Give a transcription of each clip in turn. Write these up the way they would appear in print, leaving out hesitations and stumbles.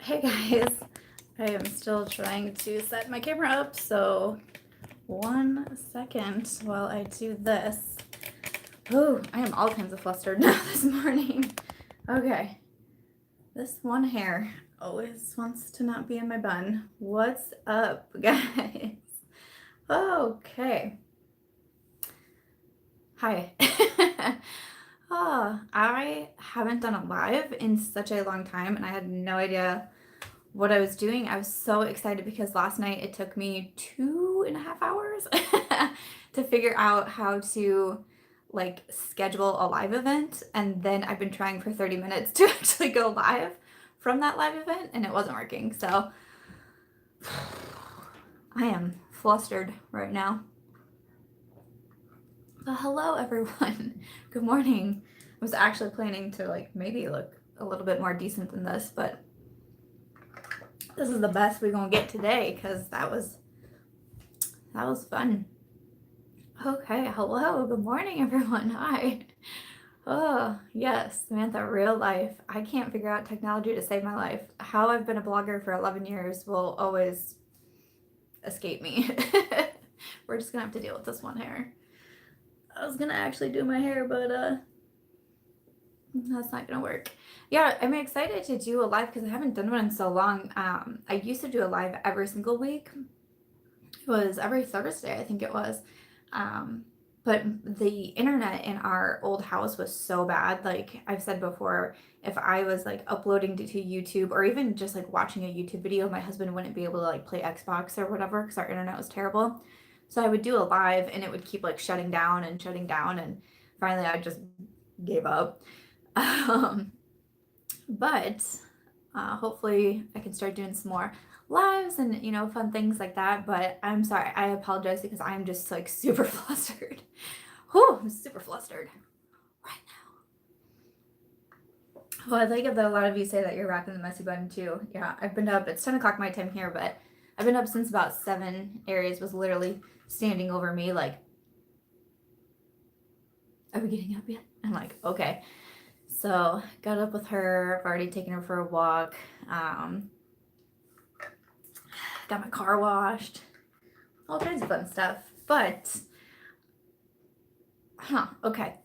Hey guys, I am still trying to set my camera up, so 1 second while I do this. Oh, I am all kinds of flustered now this morning. Okay, this one hair always wants to not be in my bun. What's up, guys? Okay. Hi. I haven't done a live in such a long time, and I had no idea what I was doing. I was so excited because last night it took me 2.5 hours to figure out how to like schedule a live event, and then I've been trying for 30 minutes to actually go live from that live event, and it wasn't working. So I am flustered right now. So hello everyone. Good morning. I was actually planning to like maybe look a little bit more decent than this, but this is the best we're gonna get today because that was fun. Okay, hello, good morning everyone. Hi. Oh yes, Samantha, real life. I can't figure out technology to save my life. How I've been a blogger for 11 years will always escape me. We're just gonna have to deal with this one hair. I was gonna actually do my hair, but that's not gonna work. Yeah, I'm excited to do a live because I haven't done one in so long. I used to do a live every single week. It was every Thursday, I think it was. But the internet in our old house was so bad. Like I've said before, if I was like uploading to YouTube or even just like watching a YouTube video, my husband wouldn't be able to like play Xbox or whatever because our internet was terrible. So I would do a live and it would keep like shutting down, and finally I just gave up. Um, but hopefully I can start doing some more lives and fun things like that. But I'm sorry, I apologize because I'm just like super flustered. Whew, I'm super flustered right now. Well, I like it that a lot of you say that you're rocking the messy bun too. Yeah, I've been up. It's 10 o'clock my time here, but I've been up since about 7. Aries was literally standing over me like, are we getting up yet? I'm like, okay. So got up with her. I've already taken her for a walk. Got my car washed. All kinds of fun stuff. But, okay.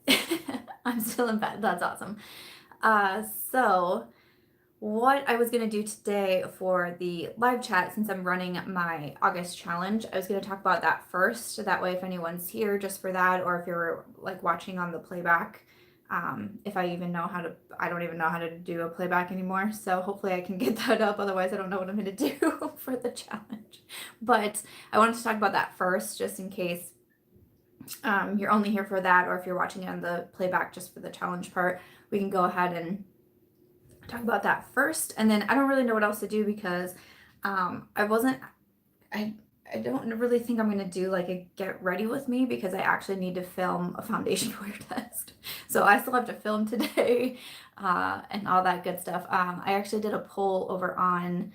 I'm still in bed. That's awesome. So what I was going to do today for the live chat, since I'm running my August challenge, I was going to talk about that first. That way, if anyone's here just for that, or if you're like watching on the playback, if I even know how to, I don't even know how to do a playback anymore. So hopefully I can get that up. Otherwise, I don't know what I'm going to do for the challenge. But I wanted to talk about that first, just in case you're only here for that, or if you're watching it on the playback just for the challenge part, we can go ahead and talk about that first. And then I don't really know what else to do because I don't really think I'm going to do like a get ready with me because I actually need to film a foundation wear test. So I still have to film today and all that good stuff. I actually did a poll over on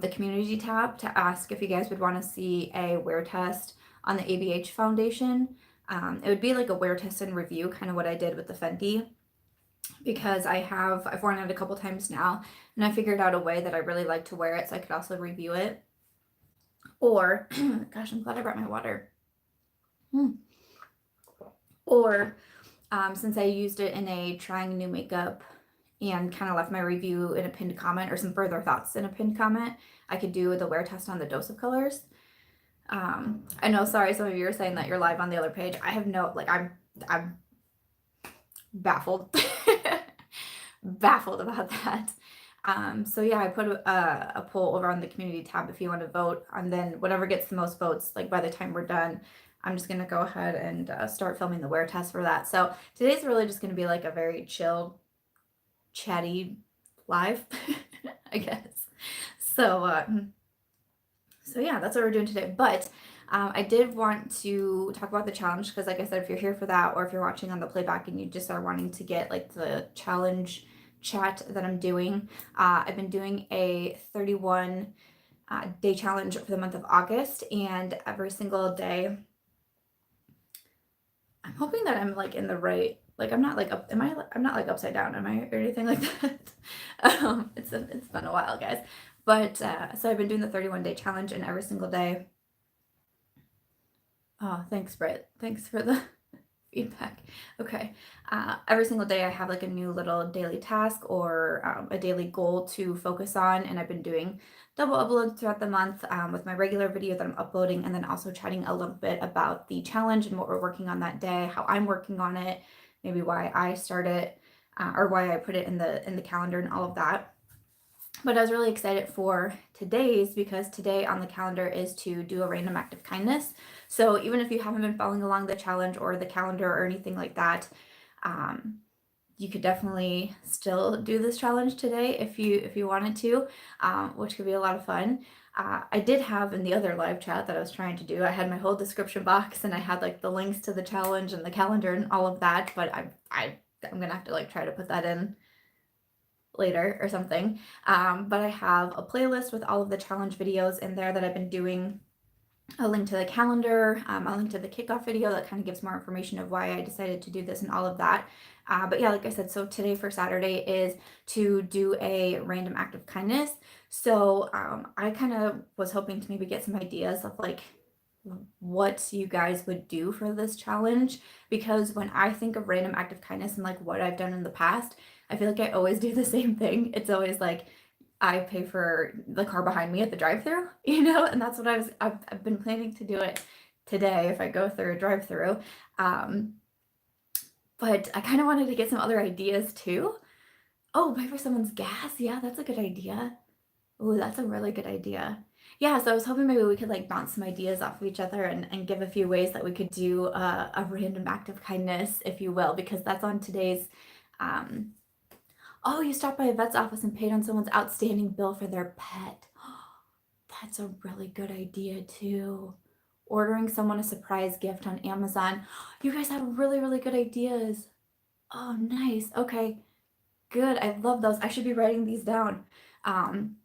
the community tab to ask if you guys would want to see a wear test on the ABH foundation. It would be like a wear test and review, kind of what I did with the Fenty, because I've worn it a couple times now, and I figured out a way that I really like to wear it so I could also review it. Or, gosh, I'm glad I brought my water. Or, since I used it in a trying new makeup and kind of left my review in a pinned comment or some further thoughts in a pinned comment, I could do the wear test on the dose of colors. I know, sorry, some of you are saying that you're live on the other page. I have no, like, I'm baffled. Baffled about that. So yeah, I put a poll over on the community tab if you want to vote, and then whatever gets the most votes, like by the time we're done, I'm just gonna go ahead and start filming the wear test for that. So today's really just gonna be like a very chill, chatty live, I guess. So so yeah, that's what we're doing today. But I did want to talk about the challenge because, like I said, if you're here for that, or if you're watching on the playback and you just are wanting to get like the challenge chat that I'm doing, I've been doing a 31 day challenge for the month of August, and every single day, I'm hoping that I'm like in the right Like, I'm not like up, am I, I'm not like upside down, am I, or anything like that? It's been a while, guys. But so I've been doing the 31-day challenge, and every single day, oh, thanks, Britt. Thanks for the feedback. Okay. Every single day I have like a new little daily task or a daily goal to focus on, and I've been doing double uploads throughout the month with my regular video that I'm uploading, and then also chatting a little bit about the challenge and what we're working on that day, how I'm working on it, maybe why I start it, or why I put it in the calendar and all of that. But I was really excited for today's, because today on the calendar is to do a random act of kindness. So even if you haven't been following along the challenge or the calendar or anything like that, you could definitely still do this challenge today if you wanted to, which could be a lot of fun. I did have in the other live chat that I was trying to do, I had my whole description box and I had like the links to the challenge and the calendar and all of that, but I'm gonna have to like try to put that in later or something. But I have a playlist with all of the challenge videos in there that I've been doing, a link to the calendar, a link to the kickoff video that kind of gives more information of why I decided to do this and all of that. But yeah, like I said, so today for Saturday is to do a random act of kindness. So I kind of was hoping to maybe get some ideas of like what you guys would do for this challenge, because when I think of random act of kindness and like what I've done in the past, I feel like I always do the same thing. It's always like I pay for the car behind me at the drive-through, and that's what I've been planning to do it today if I go through a drive-through. But I kind of wanted to get some other ideas too. Oh, pay for someone's gas. Yeah, that's a good idea. Oh, that's a really good idea. Yeah, so I was hoping maybe we could like bounce some ideas off of each other and give a few ways that we could do a random act of kindness, if you will, because that's on today's. Um, oh, you stopped by a vet's office and paid on someone's outstanding bill for their pet. That's a really good idea too. Ordering someone a surprise gift on Amazon. You guys have really, really good ideas. Oh, nice. Okay, good. I love those. I should be writing these down. Um,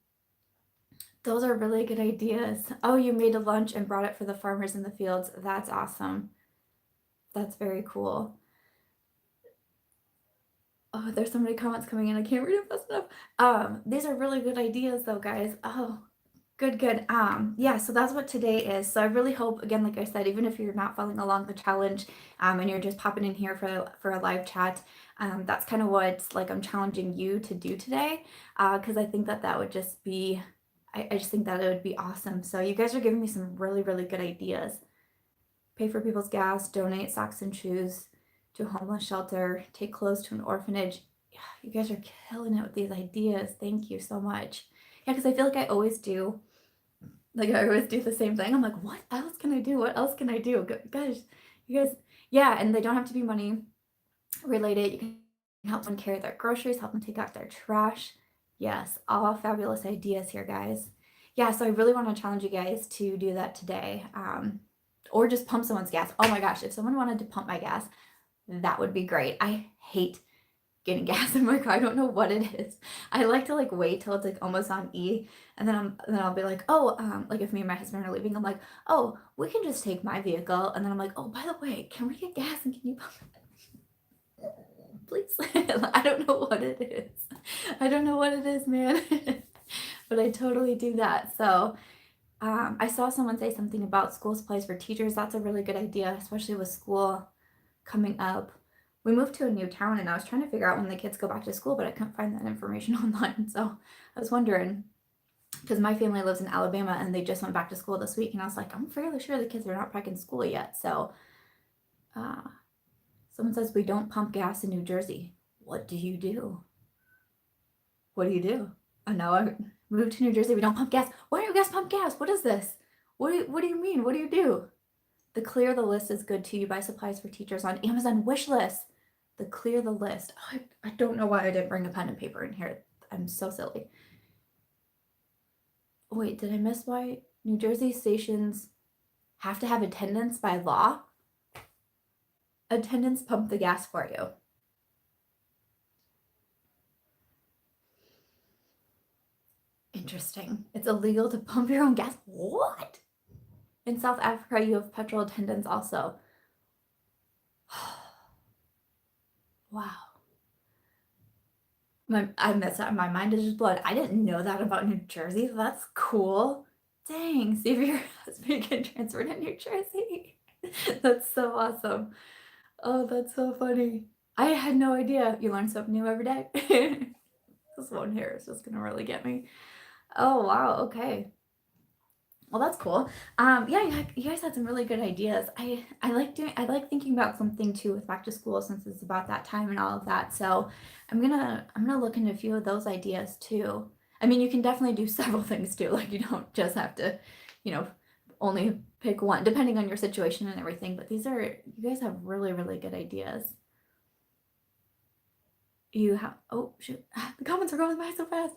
Those are really good ideas. Oh, you made a lunch and brought it for the farmers in the fields. That's awesome. That's very cool. Oh, there's so many comments coming in. I can't read them fast enough. These are really good ideas though, guys. Oh, good, good. Yeah, so that's what today is. So I really hope, again, like I said, even if you're not following along the challenge, and you're just popping in here for a live chat, that's kind of what like I'm challenging you to do today, because I think that would just be, I just think that it would be awesome. So you guys are giving me some really, really good ideas. Pay for people's gas, donate socks and shoes to a homeless shelter, take clothes to an orphanage. Yeah, you guys are killing it with these ideas. Thank you so much. Yeah, because I feel like I always do. Like I always do the same thing. I'm like, what else can I do? What else can I do? Guys, you guys, yeah, and they don't have to be money related. You can help them carry their groceries, help them take out their trash. Yes, all fabulous ideas here, guys. Yeah, so I really want to challenge you guys to do that today. Or just pump someone's gas. Oh my gosh, if someone wanted to pump my gas, that would be great. I hate getting gas in my car. I don't know what it is. I like to like wait till it's like almost on E, and then I'll be like, oh, like if me and my husband are leaving, I'm like, oh, we can just take my vehicle, and then I'm like, oh, by the way, can we get gas and can you pump it? Please. I don't know what it is. I don't know what it is, man. But I totally do that. So I saw someone say something about school supplies for teachers. That's a really good idea, especially with school coming up. We moved to a new town and I was trying to figure out when the kids go back to school, but I couldn't find that information online. So I was wondering, because my family lives in Alabama and they just went back to school this week, and I was like, I'm fairly sure the kids are not back in school yet. So someone says we don't pump gas in New Jersey. What do you do? What do you do? Oh no, I moved to New Jersey. We don't pump gas. Why don't you guys pump gas? What is this? What do you mean? What do you do? The clear the list is good too. You buy supplies for teachers on Amazon wish list. The clear the list. Oh, I don't know why I didn't bring a pen and paper in here. I'm so silly. Wait, did I miss why New Jersey stations have to have attendants by law? Attendants pump the gas for you. Interesting. It's illegal to pump your own gas. What? In South Africa, you have petrol attendants also. Wow. I miss that. My mind is just blown. I didn't know that about New Jersey. That's cool. Dang, see if your husband can transfer to New Jersey. That's so awesome. Oh, that's so funny. I had no idea. You learn something new every day. This one here is just gonna really get me. Oh wow, okay. Well, that's cool. Yeah, you guys had some really good ideas. I like thinking about something too with back to school since it's about that time and all of that. So I'm gonna look into a few of those ideas too. I mean, you can definitely do several things too. Like you don't just have to, you know, only pick one depending on your situation and everything. But you guys have really, really good ideas. You have oh shoot, the comments are going by so fast.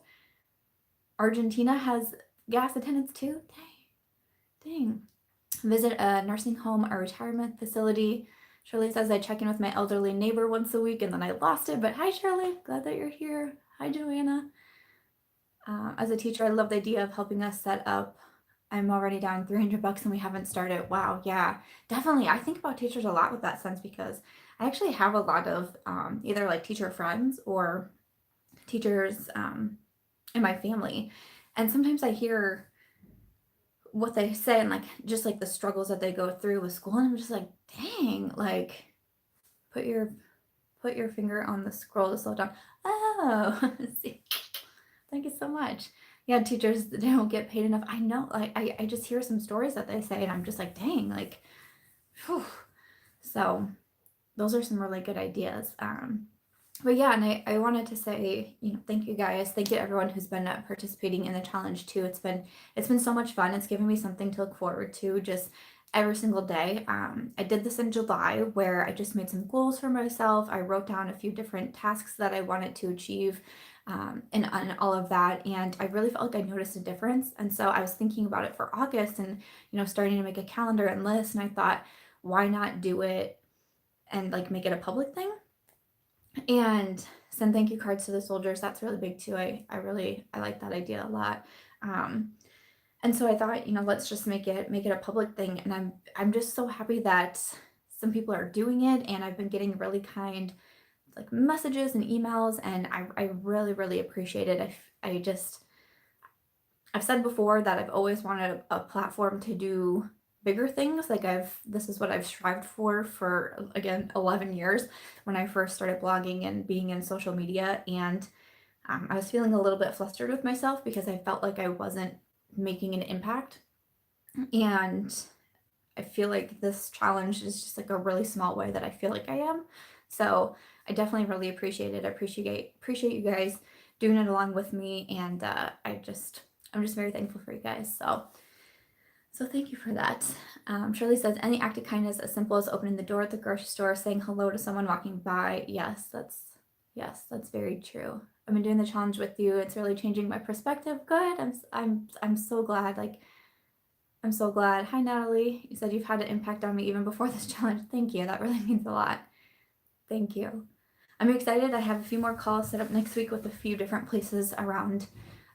Argentina has gas attendants too. Dang. Visit a nursing home or retirement facility. Shirley says I check in with my elderly neighbor once a week and then I lost it. But hi, Shirley. Glad that you're here. Hi, Joanna. As a teacher, I love the idea of helping us set up. I'm already down $300 and we haven't started. Wow, yeah, definitely. I think about teachers a lot with that sense because I actually have a lot of either like teacher friends or teachers in my family. And sometimes I hear what they say and like just like the struggles that they go through with school and I'm just like dang, like put your finger on the scroll to slow down. Oh, see, thank you so much. Yeah, teachers, they don't get paid enough. I know, like I just hear some stories that they say and I'm just like dang, like whew. So those are some really good ideas. But yeah, and I wanted to say, thank you guys. Thank you to everyone who's been participating in the challenge too. It's been so much fun. It's given me something to look forward to just every single day. I did this in July where I just made some goals for myself. I wrote down a few different tasks that I wanted to achieve and all of that. And I really felt like I noticed a difference. And so I was thinking about it for August and, starting to make a calendar and list. And I thought, why not do it and like make it a public thing? And send thank you cards to the soldiers. That's really big too. I like that idea a lot. Um, and so I thought, let's just make it a public thing. And I'm just so happy that some people are doing it, and I've been getting really kind like messages and emails, and I really really appreciate it. I've said before that I've always wanted a platform to do bigger things. Like this is what I've strived for again 11 years when I first started blogging and being in social media. And I was feeling a little bit flustered with myself because I felt like I wasn't making an impact. And I feel like this challenge is just like a really small way that I feel like I am. So I definitely really appreciate it. I appreciate you guys doing it along with me, and I'm just very thankful for you guys. So thank you for that. Shirley says any act of kindness as simple as opening the door at the grocery store, saying hello to someone walking by. Yes, that's very true. I've been doing the challenge with you. It's really changing my perspective. Good. I'm so glad. Like I'm so glad. Hi Natalie. You said you've had an impact on me even before this challenge. Thank you. That really means a lot. Thank you. I'm excited. I have a few more calls set up next week with a few different places around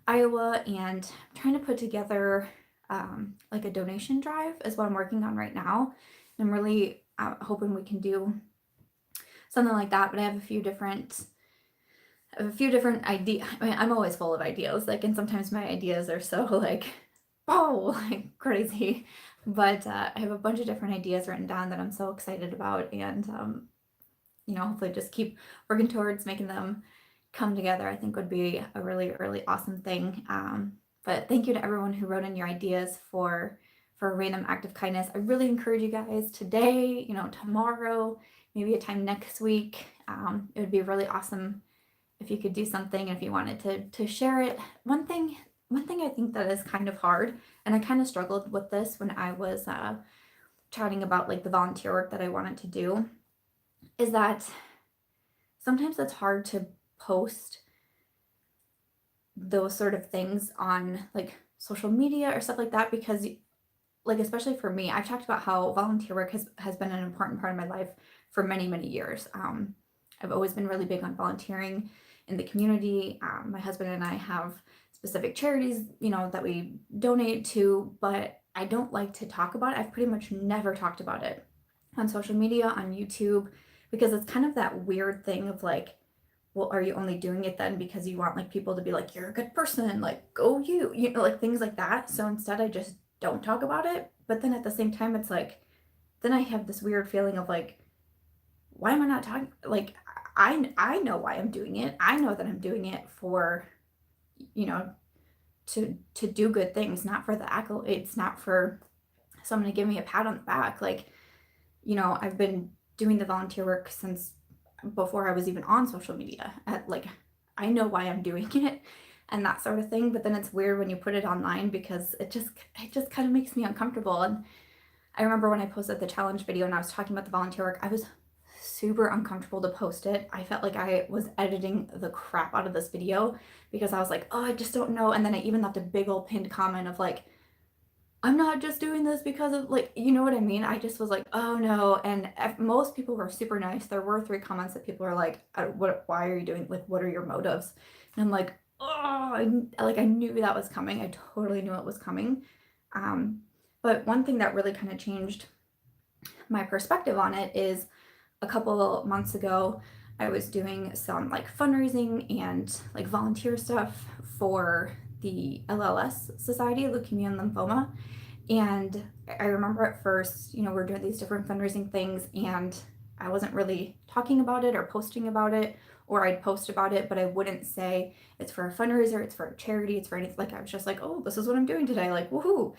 Iowa, and I'm trying to put together like a donation drive is what I'm working on right now. I'm really hoping we can do something like that. But I have a few different ideas. I mean, I'm always full of ideas. Like, and sometimes my ideas are so like, oh, like crazy. But I have a bunch of different ideas written down that I'm so excited about, and hopefully just keep working towards making them come together. I think would be a really, really awesome thing. But thank you to everyone who wrote in your ideas for a random act of kindness. I really encourage you guys today, tomorrow, maybe a time next week. It would be really awesome if you could do something, if you wanted to share it. One thing I think that is kind of hard, and I kind of struggled with this when I was chatting about like the volunteer work that I wanted to do, is that sometimes it's hard to post those sort of things on like social media or stuff like that, because like especially for me, I've talked about how volunteer work has been an important part of my life for many many years. I've always been really big on volunteering in the community. My husband and I have specific charities that we donate to, but I don't like to talk about it. I've pretty much never talked about it on social media, on YouTube, because it's kind of that weird thing of like, well, are you only doing it then because you want like people to be like, you're a good person, like go you know, like things like that. So instead I just don't talk about it. But then at the same time, it's like, then I have this weird feeling of like, why am I not talking? Like, I know why I'm doing it. I know that I'm doing it for, you know, to do good things, not for the accolades, not for someone to give me a pat on the back. Like, I've been doing the volunteer work since before I was even on social media. Like, I know why I'm doing it and that sort of thing. But then it's weird when you put it online because it just kind of makes me uncomfortable. And I remember when I posted the challenge video and I was talking about the volunteer work, I was super uncomfortable to post it. I felt like I was editing the crap out of this video because I was like, oh, I just don't know. And then I even left a big old pinned comment of like, I'm not just doing this because of like, you know what I mean? I just was like, oh no. And most people were super nice. There were 3 comments that people are like, why are you doing, like, what are your motives? And I'm like, oh, I knew that was coming. I totally knew it was coming. Um, but one thing that really kind of changed my perspective on it is a couple months ago, I was doing some like fundraising and like volunteer stuff for the LLS Society, Leukemia and Lymphoma. And I remember at first, we're doing these different fundraising things, and I wasn't really talking about it or posting about it, or I'd post about it, but I wouldn't say it's for a fundraiser, it's for a charity, it's for anything. Like, I was just like, oh, this is what I'm doing today, like, woohoo.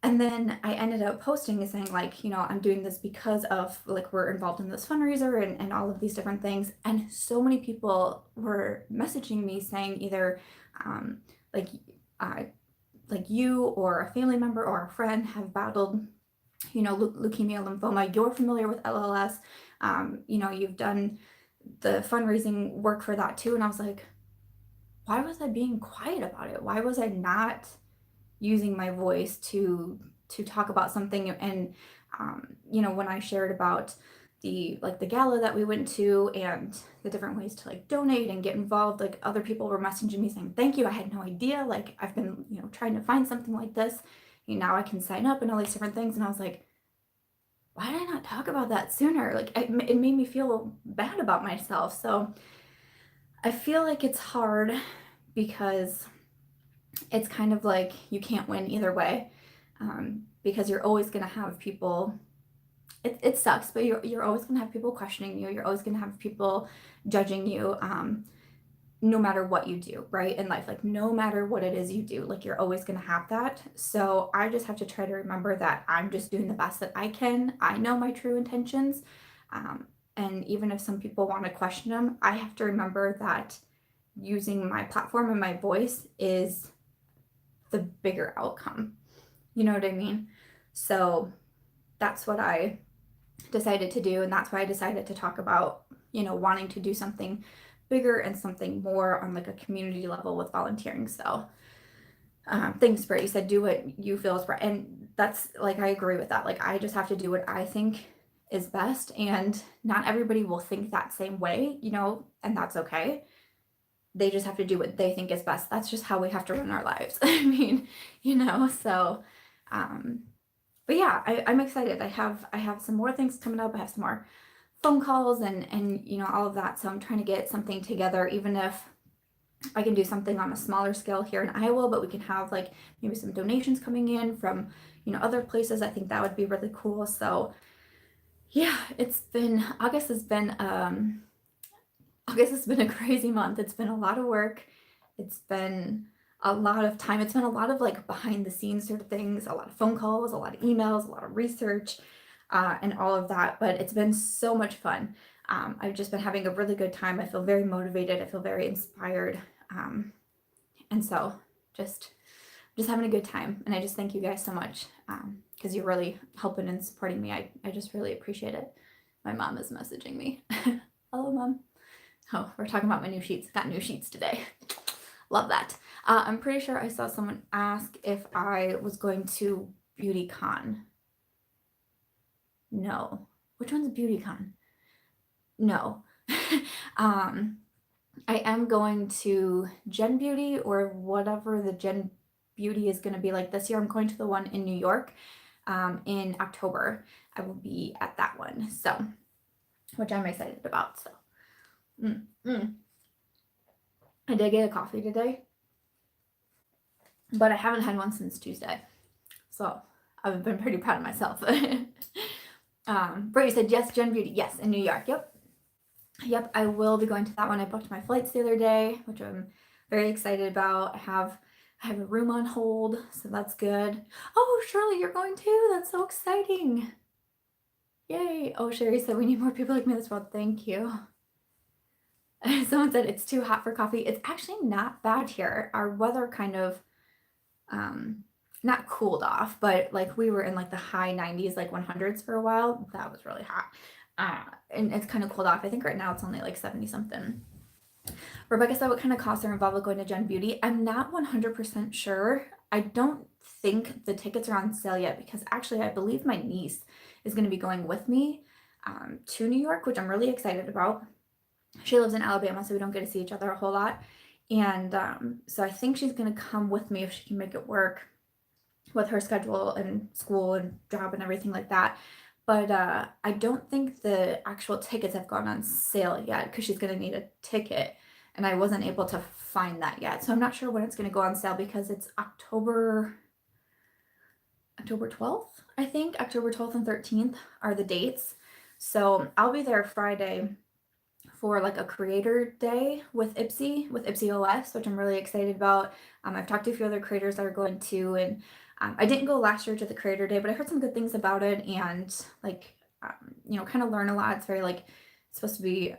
And then I ended up posting and saying, like, I'm doing this because of, like, we're involved in this fundraiser and all of these different things. And so many people were messaging me saying either, um, like, uh, like you or a family member or a friend have battled, leukemia, lymphoma, you're familiar with LLS, you've done the fundraising work for that too. And I was like, why was I being quiet about it? Why was I not using my voice to talk about something? And when I shared about the gala that we went to and the different ways to like donate and get involved, like other people were messaging me saying thank you, I had no idea, like I've been trying to find something like this, now I can sign up and all these different things. And I was like, why did I not talk about that sooner? Like it made me feel bad about myself. So I feel like it's hard because it's kind of like you can't win either way, because you're always going to have people, it sucks, but you're always going to have people questioning you. You're always going to have people judging you, no matter what you do, right? In life, like no matter what it is you do, like you're always going to have that. So I just have to try to remember that I'm just doing the best that I can. I know my true intentions. And even if some people want to question them, I have to remember that using my platform and my voice is the bigger outcome. You know what I mean? So that's what I decided to do. And that's why I decided to talk about, wanting to do something bigger and something more on like a community level with volunteering. So thanks, Britt. You said do what you feel is right. And that's like, I agree with that. Like, I just have to do what I think is best. And not everybody will think that same way, and that's okay. They just have to do what they think is best. That's just how we have to run our lives. I mean, so, but yeah, I'm excited. I have some more things coming up. I have some more phone calls and all of that. So I'm trying to get something together, even if I can do something on a smaller scale here in Iowa, but we can have like maybe some donations coming in from, other places. I think that would be really cool. So yeah, August has been a crazy month. It's been a lot of work. It's been a lot of time. It's been a lot of like behind the scenes sort of things, a lot of phone calls, a lot of emails, a lot of research, and all of that. But it's been so much fun. I've just been having a really good time. I feel very motivated. I feel very inspired. And so just having a good time. And I just thank you guys so much, because you're really helping and supporting me. I just really appreciate it. My mom is messaging me. Hello, Mom. Oh, we're talking about my new sheets. Got new sheets today. Love that. I'm pretty sure I saw someone ask if I was going to BeautyCon. No. Which one's BeautyCon? No. I am going to Gen Beauty, or whatever the Gen Beauty is going to be like this year. I'm going to the one in New York, in October. I will be at that one. So which I'm excited about. So, I did get a coffee today, but I haven't had one since Tuesday. So I've been pretty proud of myself. Brady said, yes, Gen Beauty. Yes, in New York. Yep, I will be going to that one. I booked my flights the other day, which I'm very excited about. I have a room on hold, so that's good. Oh, Shirley, you're going too. That's so exciting. Yay. Oh, Sherry said, we need more people like me in this world. Thank you. Someone said it's too hot for coffee. It's actually not bad here. Our weather kind of not cooled off, but like we were in like the high 90s, like 100s for a while. That was really hot. And it's kind of cooled off. I think right now it's only like 70 something. Rebecca said, what kind of costs are involved with going to Gen Beauty? I'm not 100% sure. I don't think the tickets are on sale yet because actually I believe my niece is going to be going with me to New York, which I'm really excited about. She lives in Alabama, so we don't get to see each other a whole lot. And so I think she's going to come with me if she can make it work with her schedule and school and job and everything like that. But I don't think the actual tickets have gone on sale yet because she's going to need a ticket. And I wasn't able to find that yet. So I'm not sure when it's going to go on sale because it's October 12th, I think. October 12th and 13th are the dates. So I'll be there Friday for like a creator day with Ipsy OS, which I'm really excited about. I've talked to a few other creators that are going to, and I didn't go last year to the creator day, but I heard some good things about it and like, kind of learn a lot. It's very like, it's supposed to be,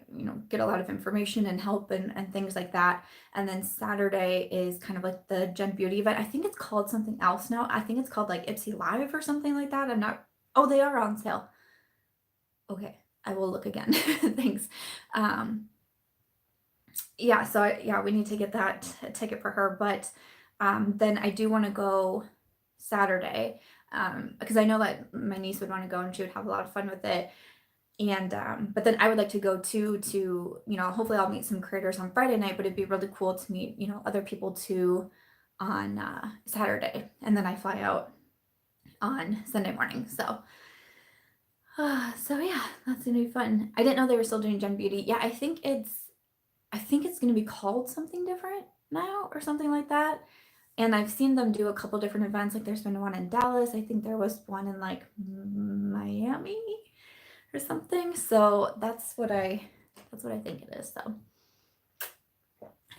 get a lot of information and help and things like that. And then Saturday is kind of like the Gen Beauty event. I think it's called something else now. I think it's called like Ipsy Live or something like that. Oh, they are on sale. Okay. I will look again. Thanks. Yeah, so we need to get that ticket for her, but then I do want to go Saturday because I know that my niece would want to go and she would have a lot of fun with it. And but then I would like to go too to, hopefully I'll meet some creators on Friday night, but it'd be really cool to meet, other people too on Saturday. And then I fly out on Sunday morning. So yeah, that's gonna be fun. I didn't know they were still doing Gen Beauty. Yeah, I think it's gonna be called something different now or something like that. And I've seen them do a couple different events. Like there's been one in Dallas. I think there was one in like Miami or something. So that's what I think it is. So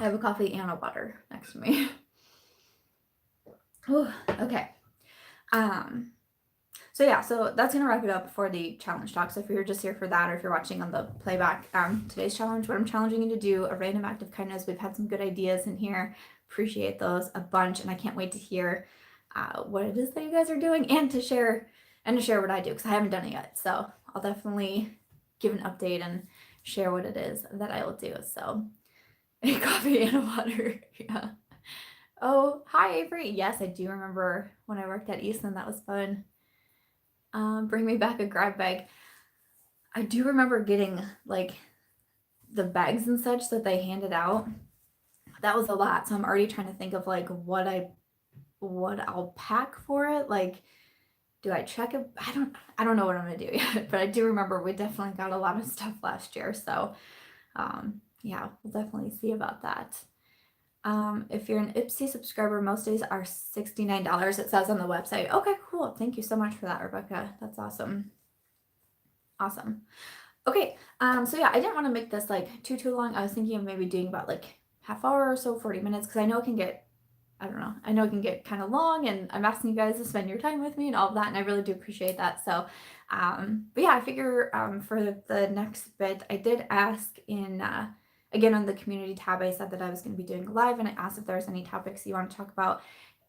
I have a coffee and a water next to me. Oh, okay. So that's gonna wrap it up for the challenge talk. So if you're just here for that, or if you're watching on the playback, today's challenge, what I'm challenging you to do, a random act of kindness. We've had some good ideas in here. Appreciate those a bunch, and I can't wait to hear what it is that you guys are doing and to share what I do because I haven't done it yet. So I'll definitely give an update and share what it is that I will do. So a coffee and a water. Yeah. Oh, hi Avery. Yes, I do remember when I worked at Eastland. That was fun. Bring me back a grab bag. I do remember getting like the bags and such that they handed out. That was a lot. So I'm already trying to think of like what I'll pack for it. Like, do I check it? I don't know what I'm gonna do yet, but I do remember we definitely got a lot of stuff last year. So yeah, we'll definitely see about that. If you're an Ipsy subscriber, most days are $69, it says on the website. Okay, cool. Thank you so much for that, Rebecca. That's awesome. Awesome. Okay, so yeah, I didn't want to make this like too long. I was thinking of maybe doing about like half hour or so, 40 minutes, because I know it can get, I don't know, I know it can get kind of long, and I'm asking you guys to spend your time with me and all of that, and I really do appreciate that. So, but yeah, I figure for the next bit, I did ask in again, on the community tab, I said that I was going to be doing a live, and I asked if there's any topics you want to talk about.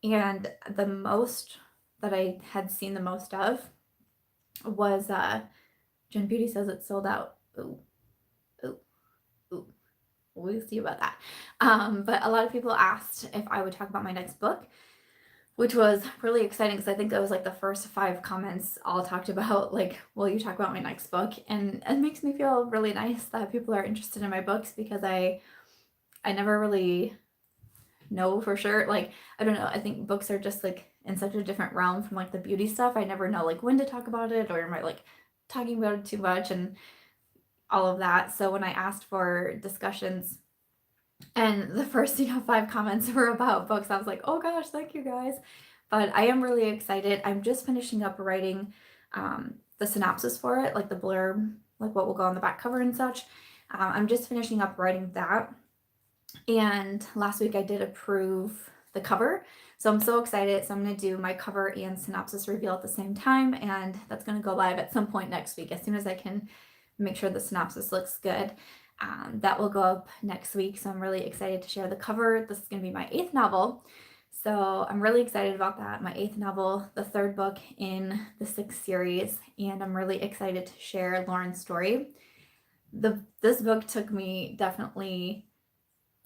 And the most that I had seen the most of was Gen Beauty says it's sold out. Ooh, ooh, ooh. We'll see about that. But a lot of people asked if I would talk about my next book, which was really exciting because I think that was like the first 5 comments all talked about like, will you talk about my next book? And it makes me feel really nice that people are interested in my books because I never really know for sure. Like, I don't know, I think books are just like in such a different realm from like the beauty stuff. I never know like when to talk about it, or am I like talking about it too much? And all of that. So when I asked for discussions and the first, 5 comments were about books, I was like, oh gosh, thank you guys. But I am really excited. I'm just finishing up writing the synopsis for it, like the blurb, like what will go on the back cover and such. I'm just finishing up writing that. And last week I did approve the cover. So I'm so excited. So I'm going to do my cover and synopsis reveal at the same time. And that's going to go live at some point next week as soon as I can make sure the synopsis looks good. That will go up next week. So I'm really excited to share the cover. This is going to be my 8th novel. So I'm really excited about that. My 8th novel, the 3rd book in the 6th series. And I'm really excited to share Lauren's story. This book took me definitely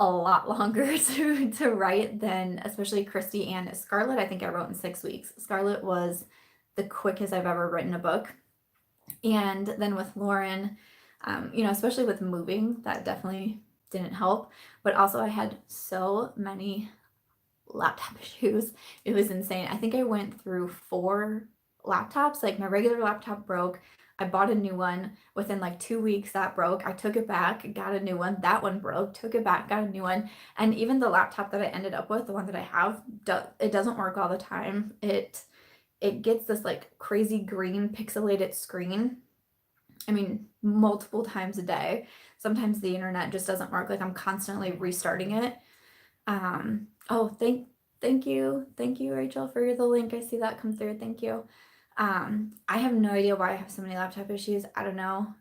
a lot longer to write than especially Christy and Scarlet. I think I wrote in 6 weeks. Scarlet was the quickest I've ever written a book. And then with Lauren, especially with moving, that definitely didn't help. But also I had so many laptop issues. It was insane. I think I went through 4 laptops. Like my regular laptop broke. I bought a new one. Within like 2 weeks, that broke. I took it back, got a new one. That one broke, took it back, got a new one. And even the laptop that I ended up with, the one that I have, it doesn't work all the time. It gets this like crazy green pixelated screen. I mean, multiple times a day. Sometimes the internet just doesn't work. Like I'm constantly restarting it. Oh, thank you, Rachel, for the link. I see that come through. Thank you. I have no idea why I have so many laptop issues. I don't know.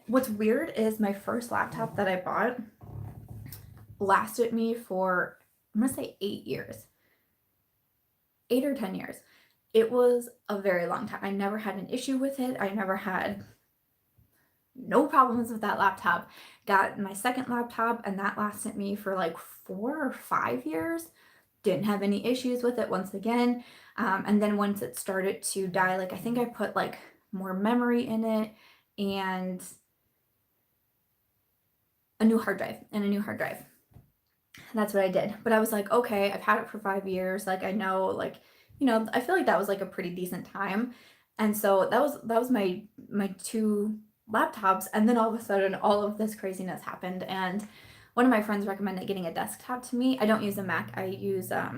What's weird is my first laptop that I bought lasted me for, I'm gonna say 8 years. 8 or 10 years. It was a very long time. I never had an issue with it. I never had no problems with that laptop. Got my second laptop and that lasted me for like 4 or 5 years. Didn't have any issues with it once again. And then once it started to die, like I think I put like more memory in it and a new hard drive. That's what I did. But I was like, okay, I've had it for 5 years. Like I know, like, I feel like that was like a pretty decent time. And so that was my 2 laptops. And then all of a sudden all of this craziness happened. And one of my friends recommended getting a desktop to me. I don't use a Mac. I use not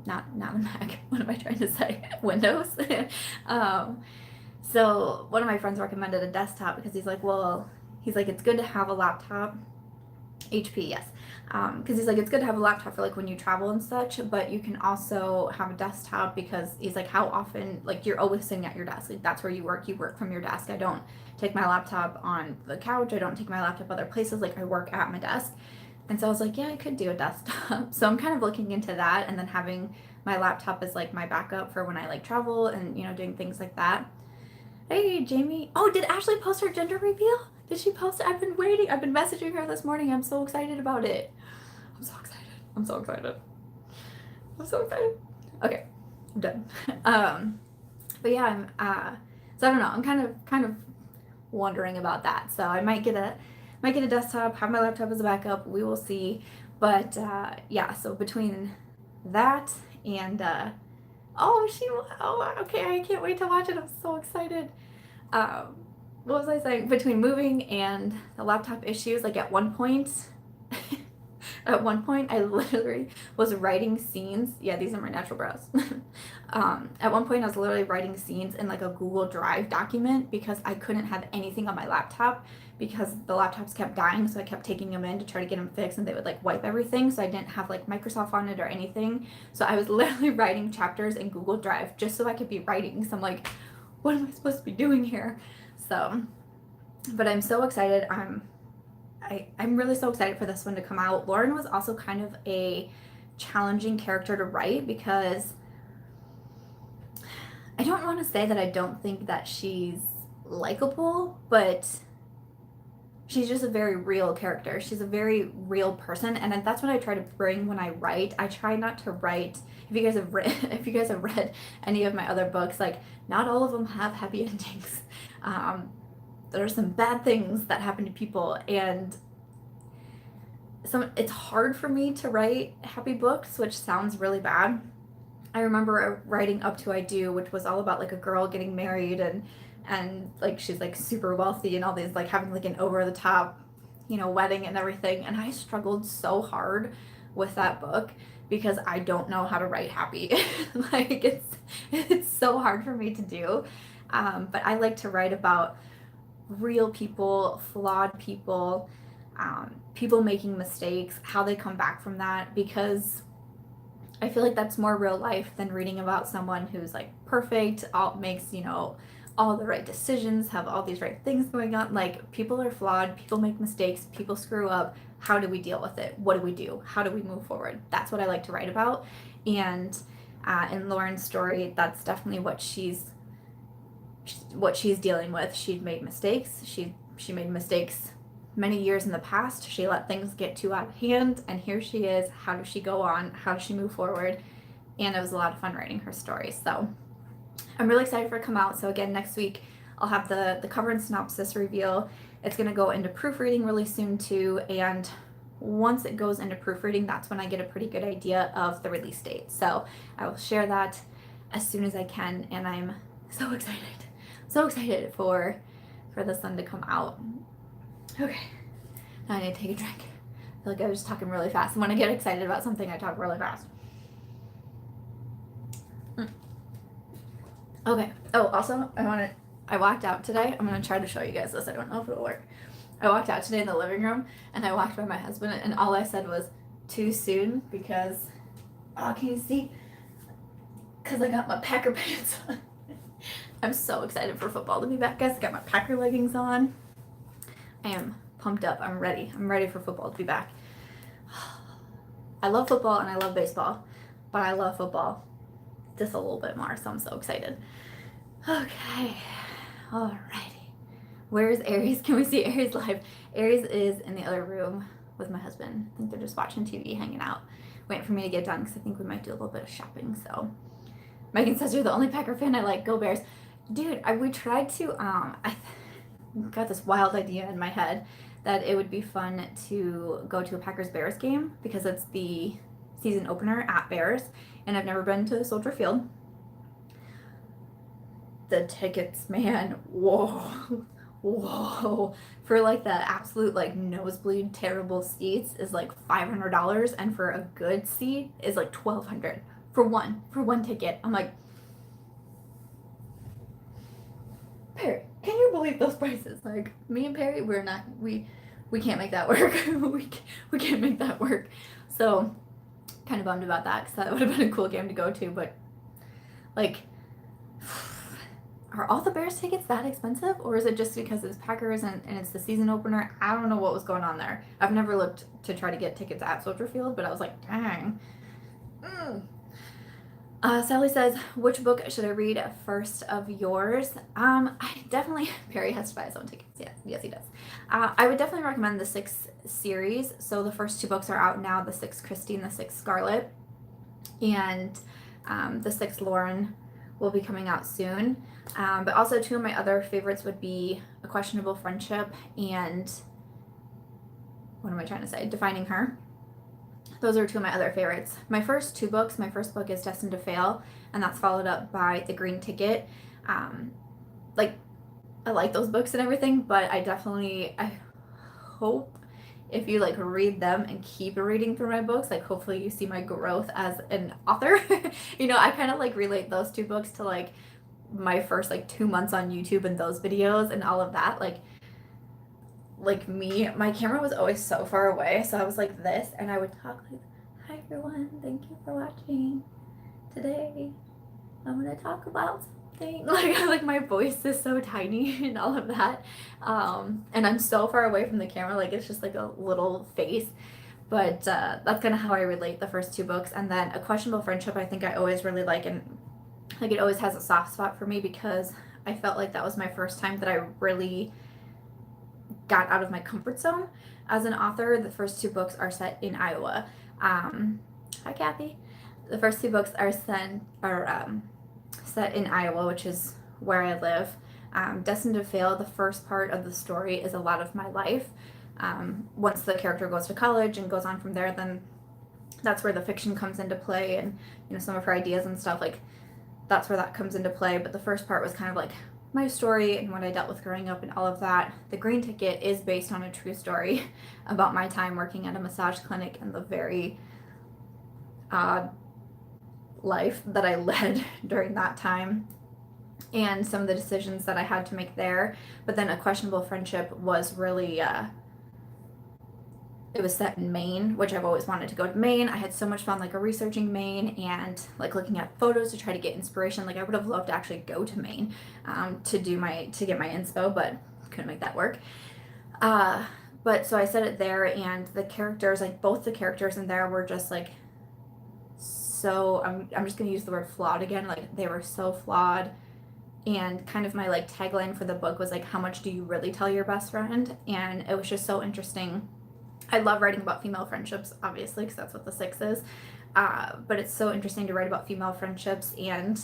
a Mac. What am I trying to say? Windows. So one of my friends recommended a desktop because he's like, it's good to have a laptop. HP, yes. Because he's like, it's good to have a laptop for like when you travel and such, but you can also have a desktop because he's like, how often, like you're always sitting at your desk. Like that's where you work from your desk. I don't take my laptop on the couch. I don't take my laptop other places. Like I work at my desk. And so I was like, yeah, I could do a desktop. So I'm kind of looking into that and then having my laptop as like my backup for when I like travel and, doing things like that. Hey, Jamie. Oh, did Ashley post her gender reveal? Did she post it? I've been waiting. I've been messaging her this morning. I'm so excited about it. I'm so excited. Okay, I'm done. But yeah, so I don't know. I'm kind of wondering about that. So I might get a desktop, have my laptop as a backup. We will see. But yeah, so between that and okay, I can't wait to watch it. I'm so excited. What was I saying? Between moving and the laptop issues, like at one point, I literally was writing scenes. Yeah, these are my natural brows. At one point, I was literally writing scenes in like a Google Drive document because I couldn't have anything on my laptop because the laptops kept dying. So I kept taking them in to try to get them fixed and they would like wipe everything. So I didn't have like Microsoft on it or anything. So I was literally writing chapters in Google Drive just so I could be writing. So I'm like, what am I supposed to be doing here? So, but I'm so excited. I'm really so excited for this one to come out. Lauren was also kind of a challenging character to write because I don't want to say that I don't think that she's likable, but she's just a very real character. She's a very real person, and that's what I try to bring when I write. I try not to write. If you guys have read any of my other books, like not all of them have happy endings. There are some bad things that happen to people, and it's hard for me to write happy books, which sounds really bad. I remember writing Up to I Do, which was all about like a girl getting married and and like she's like super wealthy and all these like having like an over the top, you know, wedding and everything. And I struggled so hard with that book because I don't know how to write happy. Like it's so hard for me to do. But I like to write about real people, flawed people, people making mistakes, how they come back from that, because I feel like that's more real life than reading about someone who's like perfect, all makes, you know, all the right decisions, have all these right things going on. Like people are flawed, people make mistakes, people screw up. How do we deal with it? What do we do? How do we move forward? That's what I like to write about. And in Lauren's story, that's definitely what she's dealing with. She'd made mistakes. She made mistakes many years in the past. She let things get too out of hand, and here she is. How does she go on? How does she move forward? And it was a lot of fun writing her story. So I'm really excited for it to come out. So again, next week I'll have the cover and synopsis reveal. It's going to go into proofreading really soon too, and once it goes into proofreading, that's when I get a pretty good idea of the release date. So I will share that as soon as I can, and I'm so excited for this one to come out. Okay, now I need to take a drink. I feel like I was just talking really fast, and when I get excited about something, I talk really fast. Okay. Oh, also, I walked out today. I'm gonna try to show you guys this. I don't know if it'll work. I walked out today in the living room, and I walked by my husband, and all I said was, too soon, because, oh, can you see? Because I got my Packer pants on. I'm so excited for football to be back, guys. I got my Packer leggings on. I am pumped up. I'm ready. I'm ready for football to be back. I love football and I love baseball, but I love football just a little bit more, so I'm so excited. Okay. Alrighty. Where's Aries? Can we see Aries live? Aries is in the other room with my husband. I think they're just watching TV, hanging out, waiting for me to get done because I think we might do a little bit of shopping. So Megan says you're the only Packer fan I like. Go Bears. Dude, we tried to, I got this wild idea in my head that it would be fun to go to a Packers-Bears game because it's the season opener at Bears, and I've never been to Soldier Field. The tickets, man, whoa, for like the absolute like nosebleed terrible seats is like $500, and for a good seat is like $1,200 for one ticket. I'm like, Perry, can you believe those prices? Like me and Perry, we can't make that work. we can't make that work. So kind of bummed about that because that would have been a cool game to go to, but like, are all the Bears tickets that expensive, or is it just because it's Packers and it's the season opener? I don't know what was going on there. I've never looked to try to get tickets at Soldier Field, but I was like, dang. Sally says, which book should I read first of yours? I definitely, Perry has to buy his own tickets. Yes, he does. I would definitely recommend the 6 series. So the first 2 books are out now, the 6 Christy and the 6 Scarlet. And the 6 Lauren will be coming out soon. But also 2 of my other favorites would be A Questionable Friendship and, what am I trying to say? Defining Her. Those are 2 of my other favorites. My first 2 books, my first book is Destined to Fail, and that's followed up by The Green Ticket. Like, I like those books and everything, but I hope if you like read them and keep reading through my books, like hopefully you see my growth as an author. You know, I kind of like relate those 2 books to like my first like 2 months on YouTube and those videos and all of that. Like me, my camera was always so far away, so I was like this, and I would talk like, hi everyone, thank you for watching. Today, I'm gonna talk about something. Like my voice is so tiny and all of that, and I'm so far away from the camera, like it's just like a little face. But that's kind of how I relate the first 2 books, and then A Questionable Friendship, I think I always really like, and like it always has a soft spot for me because I felt like that was my first time that I really got out of my comfort zone as an author. The first 2 books are set in Iowa. Hi Kathy. The first 2 books are set in Iowa, which is where I live. Destined to Fail, the first part of the story is a lot of my life. Once the character goes to college and goes on from there, then that's where the fiction comes into play, and you know, some of her ideas and stuff, like that's where that comes into play. But the first part was kind of like my story and what I dealt with growing up and all of that. The Green Ticket is based on a true story about my time working at a massage clinic and the very odd life that I led during that time and some of the decisions that I had to make there. But then A Questionable Friendship was really it was set in Maine, which I've always wanted to go to Maine. I had so much fun like researching Maine and like looking at photos to try to get inspiration. Like I would have loved to actually go to Maine to get my inspo, but couldn't make that work. Uh, but so I set it there, and the characters, like both the characters in there, were just like so. I'm just gonna use the word flawed again. Like they were so flawed, and kind of my like tagline for the book was like, how much do you really tell your best friend? And it was just so interesting. I love writing about female friendships, obviously, because that's what the six is. But it's so interesting to write about female friendships and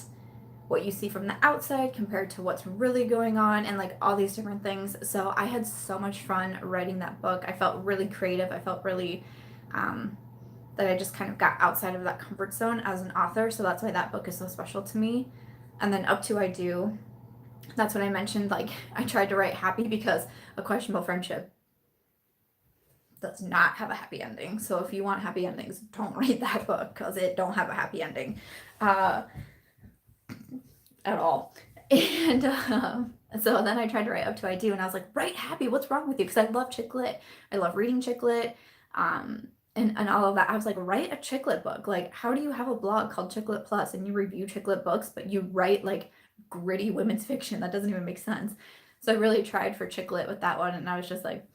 what you see from the outside compared to what's really going on, and like all these different things. So I had so much fun writing that book. I felt really creative. I felt really that I just kind of got outside of that comfort zone as an author. So that's why that book is so special to me. And then Up to I Do, that's what I mentioned. Like I tried to write happy because A Questionable Friendship does not have a happy ending. So if you want happy endings, don't read that book because it don't have a happy ending at all. And so then I tried to write Up to I Do, and I was like, write happy. What's wrong with you? Because I love chick lit. I love reading chick lit. And all of that. I was like, write a chick lit book. Like, how do you have a blog called Chick Lit Plus and you review chick lit books, but you write like gritty women's fiction? That doesn't even make sense. So I really tried for chick lit with that one, and I was just like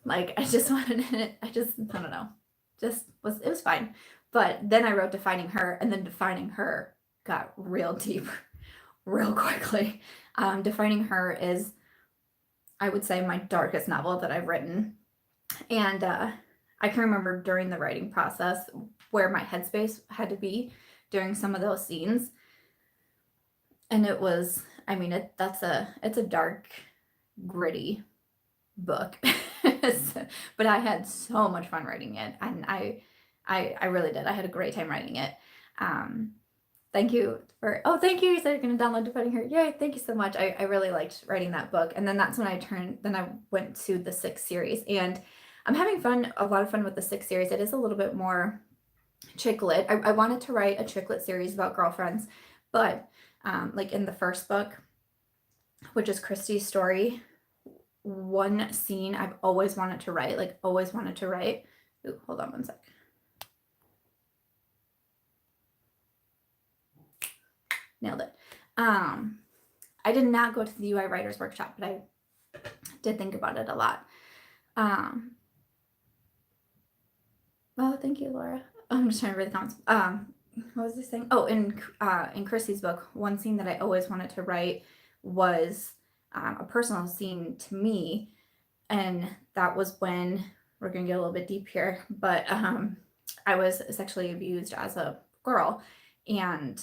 I just wanted it. I don't know. It was fine. But then I wrote Defining Her, and then Defining Her got real deep real quickly. Defining Her is, I would say, my darkest novel that I've written. And I can remember during the writing process where my headspace had to be during some of those scenes. And it was, I mean, it's a dark, gritty book. But I had so much fun writing it, and I really did. I had a great time writing it. Thank you thank you. You said you're gonna download Defining Her. Yay, thank you so much. I really liked writing that book. And then that's when I went to the Six series, and I'm having a lot of fun with the Six series. It is a little bit more chick lit. I wanted to write a chick lit series about girlfriends, but like in the first book, which is Christy's story, one scene I've always wanted to write, Ooh, hold on one sec. Nailed it. I did not go to the UI Writers Workshop, but I did think about it a lot. Oh, thank you, Laura. I'm just trying to read the comments. What was I saying? Oh, in Christy's book, one scene that I always wanted to write was a personal scene to me, and that was when, we're gonna get a little bit deep here, but I was sexually abused as a girl, and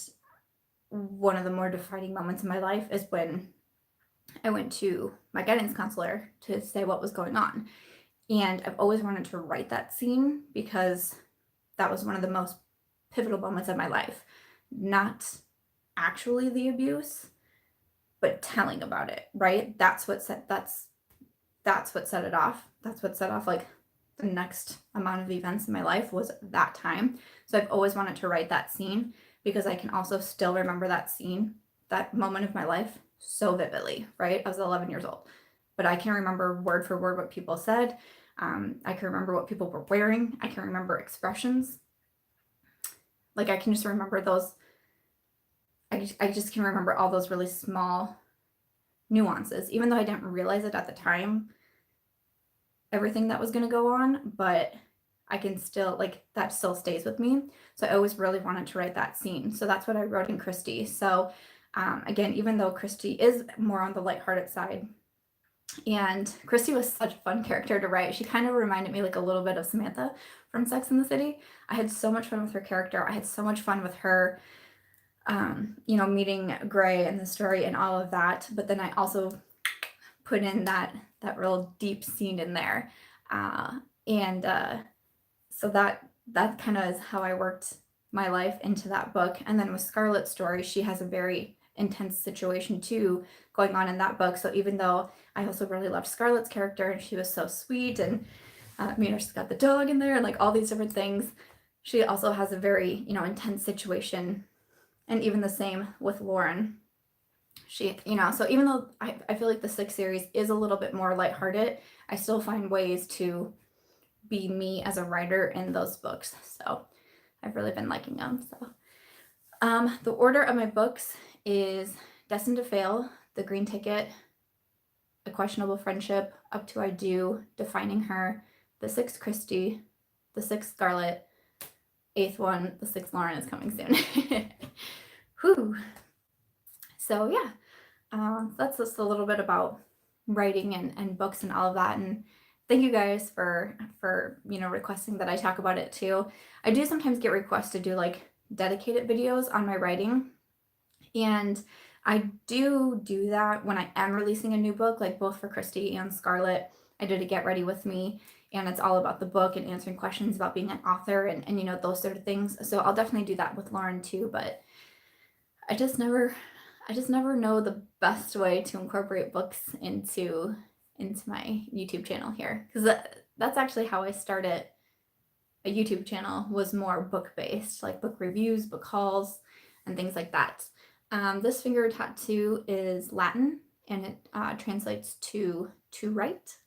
one of the more defining moments in my life is when I went to my guidance counselor to say what was going on. And I've always wanted to write that scene because that was one of the most pivotal moments of my life. Not actually the abuse, but telling about it, right? That's what set it off. That's what set off like the next amount of events in my life was that time. So I've always wanted to write that scene because I can also still remember that scene, that moment of my life so vividly, right? I was 11 years old, but I can remember word for word what people said. I can remember what people were wearing. I can remember expressions. Like I can just remember those. I just can remember all those really small nuances, even though I didn't realize it at the time, everything that was going to go on, but I can still, like, that still stays with me. So I always really wanted to write that scene. So that's what I wrote in Christy. So again, even though Christy is more on the lighthearted side, and Christy was such a fun character to write. She kind of reminded me like a little bit of Samantha from Sex and the City. I had so much fun with her character. I had so much fun with her, meeting Gray and the story and all of that. But then I also put in that real deep scene in there. So that kind of is how I worked my life into that book. And then with Scarlett's story, she has a very intense situation too going on in that book. So even though I also really loved Scarlett's character and she was so sweet, and she's got the dog in there and like all these different things, she also has a very, intense situation. And even the same with Lauren. She, so even though I feel like the 6th series is a little bit more lighthearted, I still find ways to be me as a writer in those books. So I've really been liking them. So the order of my books is Destined to Fail, The Green Ticket, A Questionable Friendship, Up to I Do, Defining Her, the 6th Christy, the 6th Scarlett, 8th one, the 6th Lauren is coming soon. Whew. So yeah, that's just a little bit about writing and books and all of that. And thank you guys for requesting that I talk about it too. I do sometimes get requests to do like dedicated videos on my writing, and I do that when I am releasing a new book, like both for Christy and Scarlett. I did a Get Ready With Me, and it's all about the book and answering questions about being an author and those sort of things. So I'll definitely do that with Lauren too, but I just never know the best way to incorporate books into my YouTube channel here, because that's actually how I started a YouTube channel, was more book based, like book reviews, book hauls, and things like that. This finger tattoo is Latin, and it translates to write.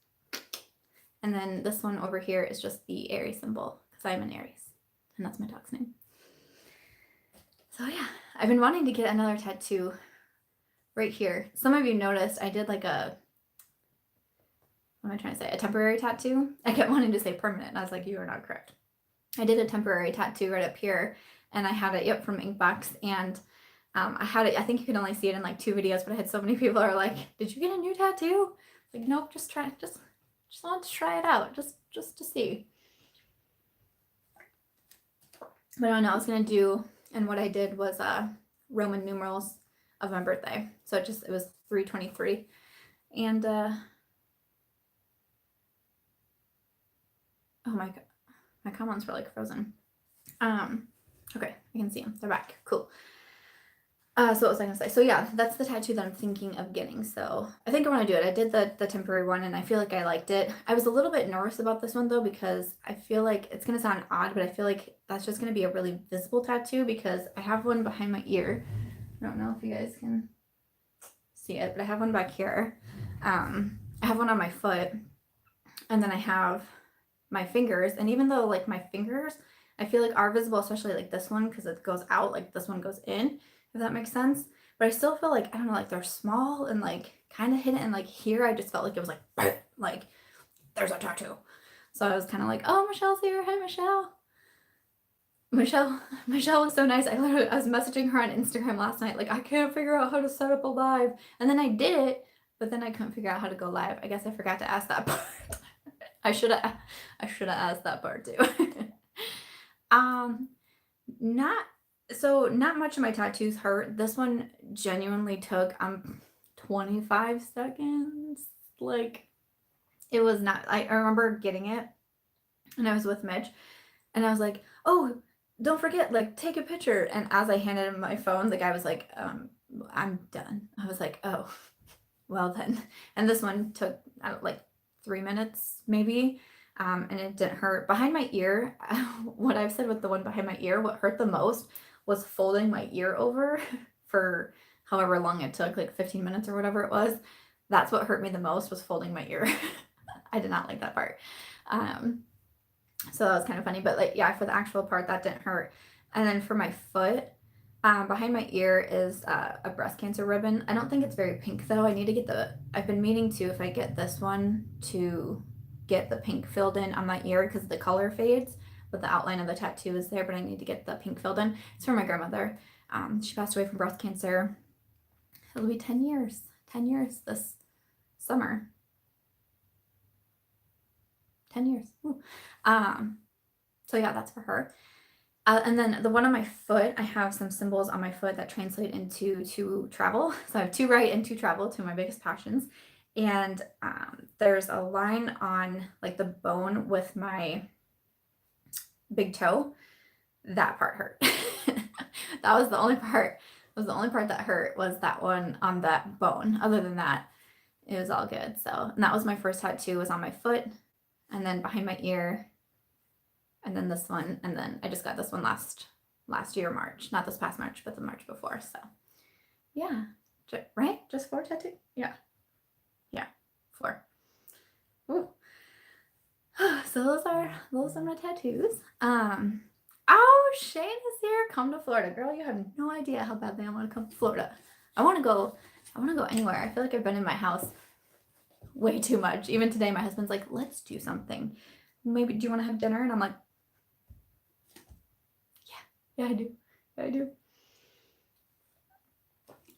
And then this one over here is just the Aries symbol, because I'm an Aries, and that's my dog's name. So yeah, I've been wanting to get another tattoo right here. Some of you noticed I did like a, what am I trying to say? A temporary tattoo. I kept wanting to say permanent, and I was like, you are not correct. I did a temporary tattoo right up here, and I had it, from Inkbox, and I had it, I think you can only see it in like 2 videos, but I had so many people are like, did you get a new tattoo? Like, nope, just wanted to try it out, just to see. But I don't know, I was gonna do, and what I did was Roman numerals of my birthday. So it was 3/23. And oh my god, my comments were like frozen. Okay, I can see them. They're back. Cool. So what was I gonna say? So yeah, that's the tattoo that I'm thinking of getting. So I think I want to do it. I did the temporary one, and I feel like I liked it. I was a little bit nervous about this one though, because I feel like it's gonna sound odd, but I feel like that's just gonna be a really visible tattoo, because I have one behind my ear. I don't know if you guys can see it, but I have one back here. I have one on my foot, and then I have my fingers. And even though like my fingers, I feel like are visible, especially like this one, because it goes out, like this one goes in, if that makes sense. But I still feel like, I don't know, like they're small and like kind of hidden, and like here I just felt like it was like there's a tattoo. So I was kind of like, oh, Michelle's here. Hi, Michelle. Michelle was so nice. I was messaging her on Instagram last night, like, I can't figure out how to set up a live. And then I did it, but then I couldn't figure out how to go live. I guess I forgot to ask that part. I should have asked that part too. Not much of my tattoos hurt. This one genuinely took 25 seconds. Like, it was not, I remember getting it, and I was with Mitch, and I was like, oh, don't forget, like, take a picture. And as I handed him my phone, the guy was like, I'm done. I was like, oh, well then. And this one took like 3 minutes maybe, and it didn't hurt. Behind my ear, what I've said with the one behind my ear, what hurt the most was folding my ear over for however long it took, like 15 minutes or whatever it was. That's what hurt me the most, was folding my ear. I did not like that part. So that was kind of funny, but like, yeah, for the actual part, that didn't hurt. And then for my foot, behind my ear is a breast cancer ribbon. I don't think it's very pink though. I need to get I've been meaning to, if I get this one, to get the pink filled in on my ear, because the color fades, but the outline of the tattoo is there, but I need to get the pink filled in. It's for my grandmother. She passed away from breast cancer. It'll be 10 years this summer. 10 years. So yeah, that's for her. And then the one on my foot, I have some symbols on my foot that translate into to travel. So I have to write and to travel, two of my biggest passions. And there's a line on like the bone with my big toe. That part hurt. That was the only part was the only part that hurt was that one on that bone. Other than that, it was all good. So, and that was my first tattoo, was on my foot and then behind my ear, and then this one, and then I just got this one last year, March. Not this past March, but the March before. So yeah. Right? Just 4 tattoos? Yeah. Yeah. 4. Ooh. So those are my tattoos. Oh, Shane is here. Come to Florida. Girl, you have no idea how badly I want to come to Florida. I want to go anywhere. I feel like I've been in my house way too much. Even today, my husband's like, let's do something. Maybe, do you want to have dinner? And I'm like, yeah, I do. Yeah, I do.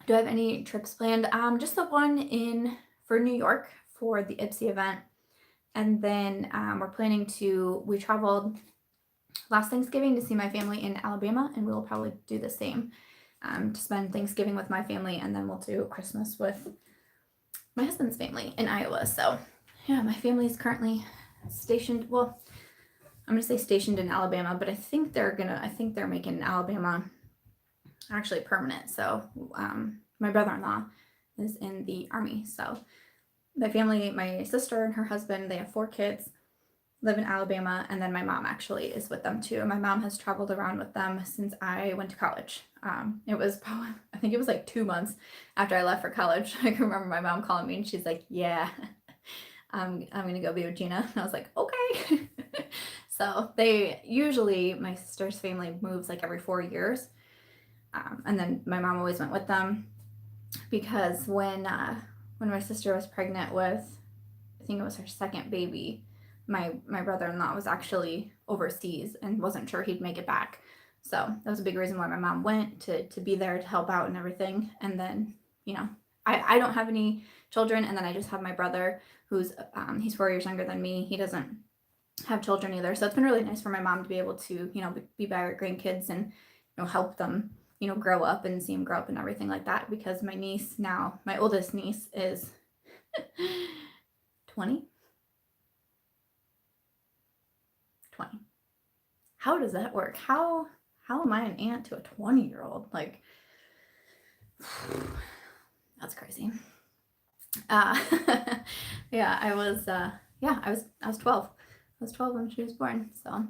Do I have any trips planned? Just the one for New York for the Ipsy event. And then we traveled last Thanksgiving to see my family in Alabama, and we will probably do the same to spend Thanksgiving with my family, and then we'll do Christmas with my husband's family in Iowa. So yeah, my family is currently stationed, well, I'm gonna say stationed in Alabama, but I think they're making Alabama actually permanent. So my brother-in-law is in the Army. So my family, my sister and her husband, they have 4 kids, live in Alabama, and then my mom actually is with them too. My mom has traveled around with them since I went to college. It was probably, I think it was like 2 months after I left for college. I can remember my mom calling me and she's like, yeah, I'm gonna go be with Gina. And I was like, okay. So my sister's family moves like every 4 years. And then my mom always went with them because when my sister was pregnant with, I think it was her second baby, my brother-in-law was actually overseas and wasn't sure he'd make it back. So that was a big reason why my mom went, to be there to help out and everything. And then, I don't have any children, and then I just have my brother who's he's 4 years younger than me. He doesn't have children either. So it's been really nice for my mom to be able to, be by her grandkids and, help them, grow up and see them grow up and everything like that. Because my niece now, my oldest niece is 20. How does that work? How am I an aunt to a 20-year-old? Like, that's crazy. Yeah, I was 12. I was 12 when she was born. So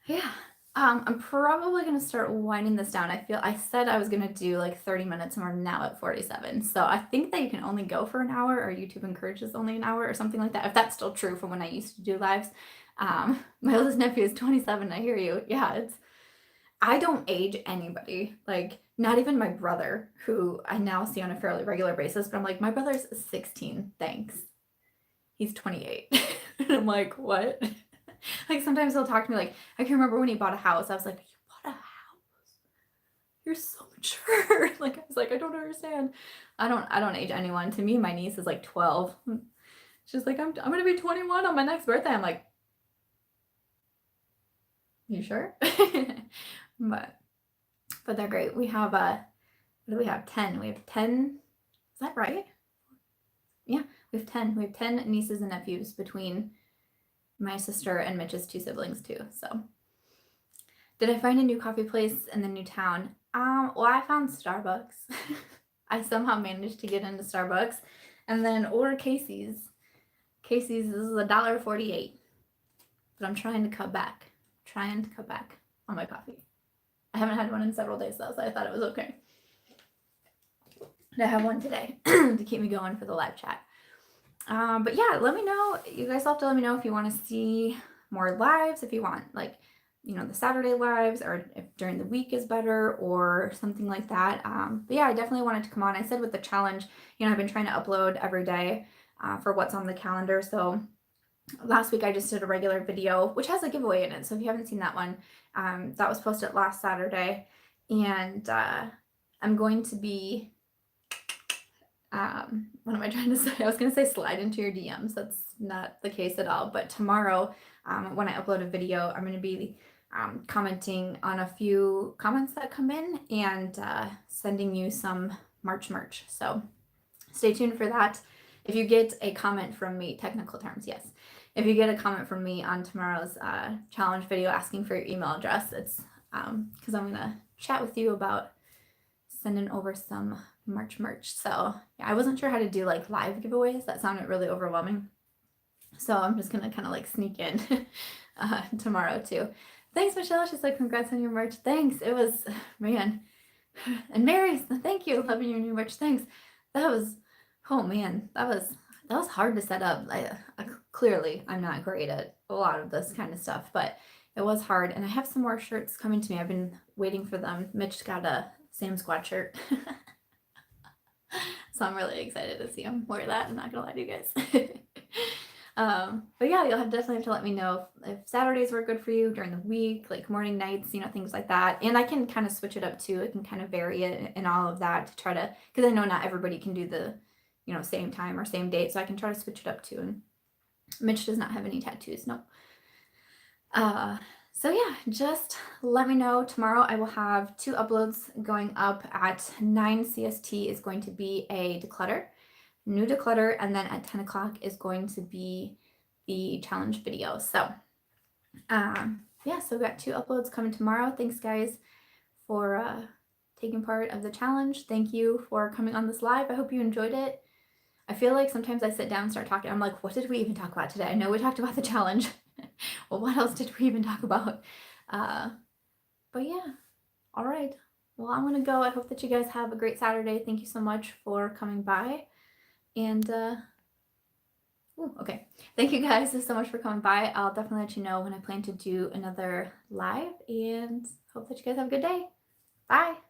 yeah. I'm probably gonna start winding this down. I said I was gonna do like 30 minutes, and we're now at 47. So I think that you can only go for an hour, or YouTube encourages only an hour or something like that. If that's still true from when I used to do lives. My oldest nephew is 27. I hear you. Yeah, I don't age anybody. Like, not even my brother, who I now see on a fairly regular basis. But I'm like, my brother's 16. Thanks. He's 28. And I'm like, what? Like, sometimes he'll talk to me like, I can remember when he bought a house. I was like, you bought a house? You're so mature. Like, I was like, I don't understand. I don't age anyone. To me, my niece is like 12. She's like, I'm gonna be 21 on my next birthday. I'm like, you sure? but they're great. We have what do we have? 10. We have 10. Is that right? Yeah, we have 10. We have 10 nieces and nephews between my sister and Mitch's 2 siblings too. So, did I find a new coffee place in the new town? Well, I found Starbucks. I somehow managed to get into Starbucks, and then order Casey's. Casey's is $1.48, but I'm trying to cut back. On my coffee. I haven't had one in several days though, so I thought it was okay. And I have one today to keep me going for the live chat. But yeah, let me know. You guys have to let me know if you want to see more lives, if you want like, the Saturday lives, or if during the week is better or something like that. But yeah, I definitely wanted to come on. I said with the challenge, I've been trying to upload every day for what's on the calendar. So last week I just did a regular video, which has a giveaway in it. So if you haven't seen that one, that was posted last Saturday. And I'm going to be, what am I trying to say? I was going to say slide into your DMs. That's not the case at all. But tomorrow, when I upload a video, I'm going to be commenting on a few comments that come in and sending you some March merch. So stay tuned for that. If you get a comment from me, technical terms, yes. If you get a comment from me on tomorrow's challenge video asking for your email address, it's because I'm going to chat with you about sending over some March merch. So yeah, I wasn't sure how to do like live giveaways. That sounded really overwhelming. So I'm just gonna kind of like sneak in tomorrow too. Thanks, Michelle. She's like, congrats on your merch. Thanks. It was, man. And Mary's, thank you. Loving your new merch. Thanks. That was, oh man, that was hard to set up. Clearly I'm not great at a lot of this kind of stuff, but it was hard. And I have some more shirts coming to me. I've been waiting for them. Mitch got a Sam Squad shirt. So I'm really excited to see him wear that. I'm not gonna lie to you guys. But yeah, you'll definitely have to let me know if Saturdays were good for you during the week, like morning, nights, things like that. And I can kind of switch it up too. I can kind of vary it and all of that to try to, because I know not everybody can do the, same time or same date. So I can try to switch it up too. And Mitch does not have any tattoos, no. So yeah, just let me know. Tomorrow I will have 2 uploads going up. At 9 CST is going to be a new declutter, and then at 10 o'clock is going to be the challenge video. So yeah, so we've got 2 uploads coming tomorrow. Thanks guys for taking part of the challenge. Thank you for coming on this live. I hope you enjoyed it. I feel like sometimes I sit down and start talking. I'm like, what did we even talk about today? I know we talked about the challenge. Well, what else did we even talk about? But yeah, all right. Well, I'm gonna go. I hope that you guys have a great Saturday. Thank you so much for coming by. And okay. Thank you guys so much for coming by. I'll definitely let you know when I plan to do another live, and hope that you guys have a good day. Bye.